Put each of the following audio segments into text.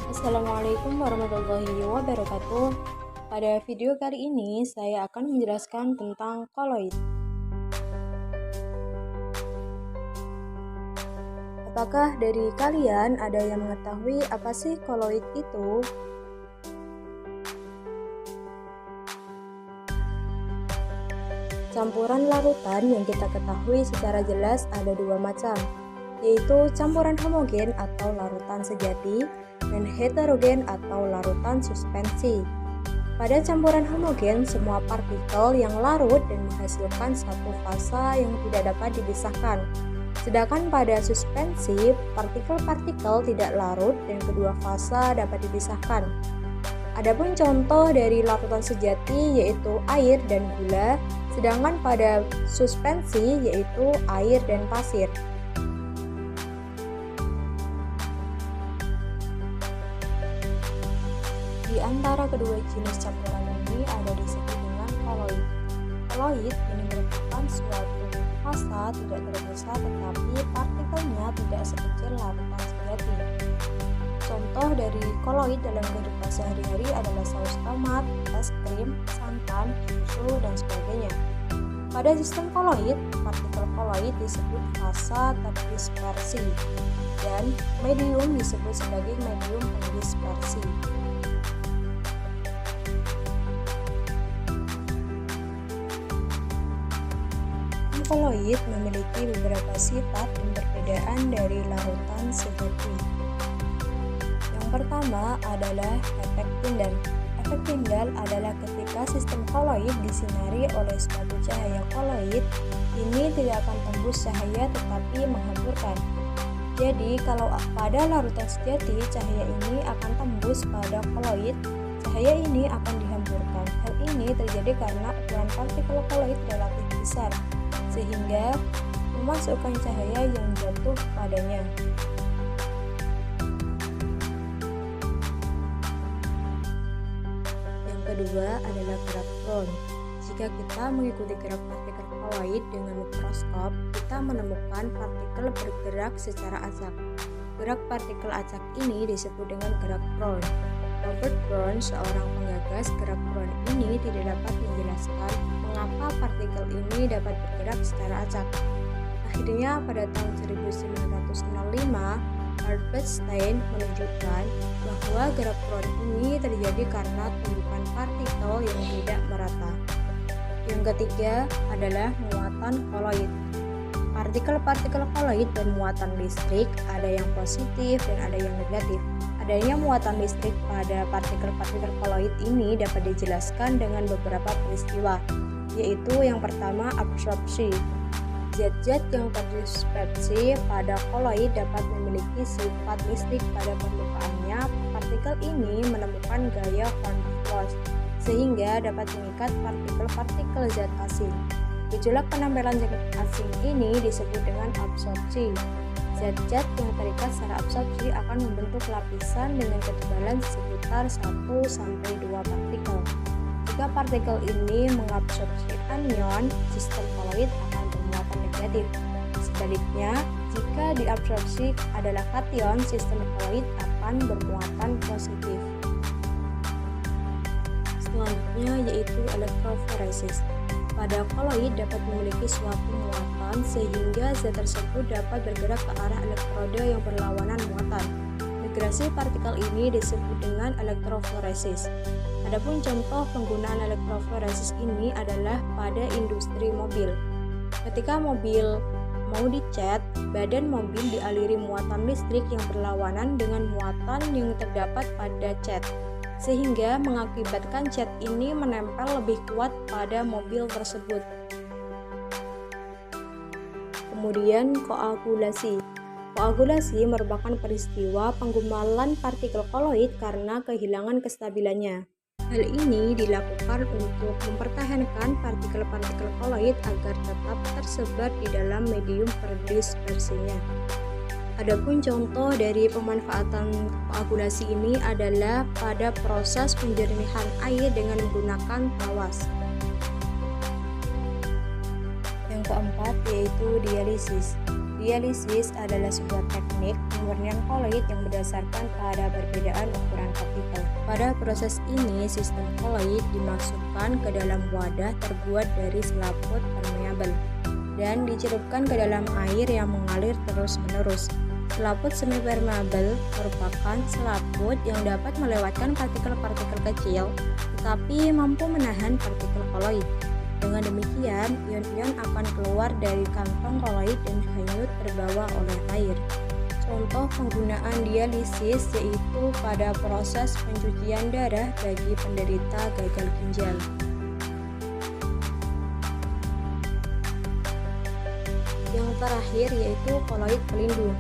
Assalamualaikum warahmatullahi wabarakatuh. Pada video kali ini saya akan menjelaskan tentang koloid. Apakah dari kalian ada yang mengetahui apa sih koloid itu? Campuran larutan yang kita ketahui secara jelas ada dua macam, yaitu campuran homogen atau larutan sejati dan heterogen atau larutan suspensi. Pada campuran homogen, semua partikel yang larut dan menghasilkan satu fasa yang tidak dapat dipisahkan. Sedangkan pada suspensi, partikel-partikel tidak larut dan kedua fasa dapat dipisahkan. Adapun contoh dari larutan sejati yaitu air dan gula, sedangkan pada suspensi yaitu air dan pasir. Di antara kedua jenis campuran ini ada disebut dengan koloid. Koloid ini merupakan suatu fasa tidak terpisah tetapi partikelnya tidak sekecil larutan sejati. Contoh dari koloid dalam kehidupan sehari-hari adalah saus tomat, es krim, santan, susu, dan sebagainya. Pada sistem koloid, partikel koloid disebut fasa terdispersi dan medium disebut sebagai medium pendispersi. Koloid memiliki beberapa sifat dan perbedaan dari larutan sejati. Yang pertama adalah efek Tyndall. Efek Tyndall adalah ketika sistem koloid disinari oleh suatu cahaya koloid, ini tidak akan tembus cahaya tetapi menghamburkan. Jadi kalau pada larutan sejati, cahaya ini akan tembus pada koloid, cahaya ini akan dihamburkan. Hal ini terjadi karena ukuran partikel koloid relatif besar, sehingga memasukkan cahaya yang jatuh padanya. Yang kedua adalah gerak Brown. Jika kita mengikuti gerak partikel koloid dengan mikroskop, kita menemukan partikel bergerak secara acak. Gerak partikel acak ini disebut dengan gerak Brown. Robert Brown, seorang penggagas gerak Brown ini, tidak dapat menjelaskan mengapa partikel ini dapat bergerak secara acak. Akhirnya pada tahun 1905, Albert Stein menunjukkan bahwa gerak Brown ini terjadi karena tumbukan partikel yang tidak merata. Yang ketiga adalah muatan koloid. Partikel-partikel koloid bermuatan listrik, ada yang positif dan ada yang negatif. Adanya muatan listrik pada partikel-partikel koloid ini dapat dijelaskan dengan beberapa peristiwa, yaitu yang pertama absorpsi. Zat-zat yang terdispersi pada koloid dapat memiliki sifat listrik pada permukaannya. Partikel ini menemukan gaya Cornflow sehingga dapat mengikat partikel-partikel zat asing. Gejolak penampilan zat asing ini disebut dengan absorpsi. Zat-zat yang terikat secara absorpsi akan membentuk lapisan dengan ketebalan sekitar 1-2 partikel. Jika partikel ini mengabsorpsi anion, sistem koloid akan bermuatan negatif. Sebaliknya, jika diabsorpsi adalah kation, sistem koloid akan bermuatan positif. Selanjutnya yaitu elektroforesis. Pada koloid dapat memiliki suatu muatan sehingga zat tersebut dapat bergerak ke arah elektroda yang berlawanan muatan. Migrasi partikel ini disebut dengan elektroforesis. Adapun contoh penggunaan elektroforesis ini adalah pada industri mobil. Ketika mobil mau dicat, badan mobil dialiri muatan listrik yang berlawanan dengan muatan yang terdapat pada cat, sehingga mengakibatkan cat ini menempel lebih kuat pada mobil tersebut. Kemudian koagulasi. Koagulasi merupakan peristiwa penggumpalan partikel koloid karena kehilangan kestabilannya. Hal ini dilakukan untuk mempertahankan partikel-partikel koloid agar tetap tersebar di dalam medium perdispersinya. Adapun contoh dari pemanfaatan koagulasi ini adalah pada proses penjernihan air dengan menggunakan tawas. Yang keempat yaitu dialisis. Dialisis adalah sebuah teknik pemurnian koloid yang berdasarkan pada perbedaan ukuran partikel. Pada proses ini, sistem koloid dimasukkan ke dalam wadah terbuat dari selaput permeabel dan dicelupkan ke dalam air yang mengalir terus-menerus. Selaput semi-permeabel merupakan selaput yang dapat melewatkan partikel-partikel kecil, tetapi mampu menahan partikel koloid. Dengan demikian, ion-ion akan keluar dari kantong koloid dan hanyut terbawa oleh air. Contoh penggunaan dialisis yaitu pada proses pencucian darah bagi penderita gagal ginjal. Yang terakhir yaitu koloid pelindung.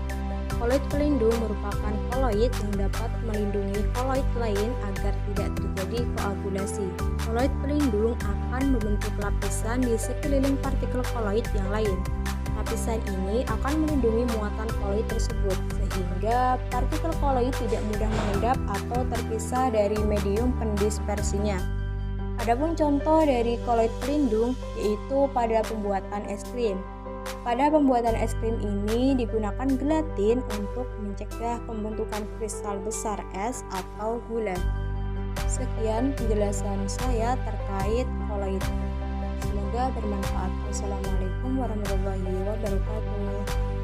Koloid pelindung merupakan koloid yang dapat melindungi koloid lain agar tidak terjadi koagulasi. Koloid pelindung akan membentuk lapisan di sekeliling partikel koloid yang lain. Lapisan ini akan melindungi muatan koloid tersebut, sehingga partikel koloid tidak mudah mengendap atau terpisah dari medium pendispersinya. Adapun contoh dari koloid pelindung yaitu pada pembuatan es krim. Pada pembuatan es krim ini digunakan gelatin untuk mencegah pembentukan kristal besar es atau gula. Sekian penjelasan saya terkait koloid. Semoga bermanfaat. Wassalamualaikum warahmatullahi wabarakatuh.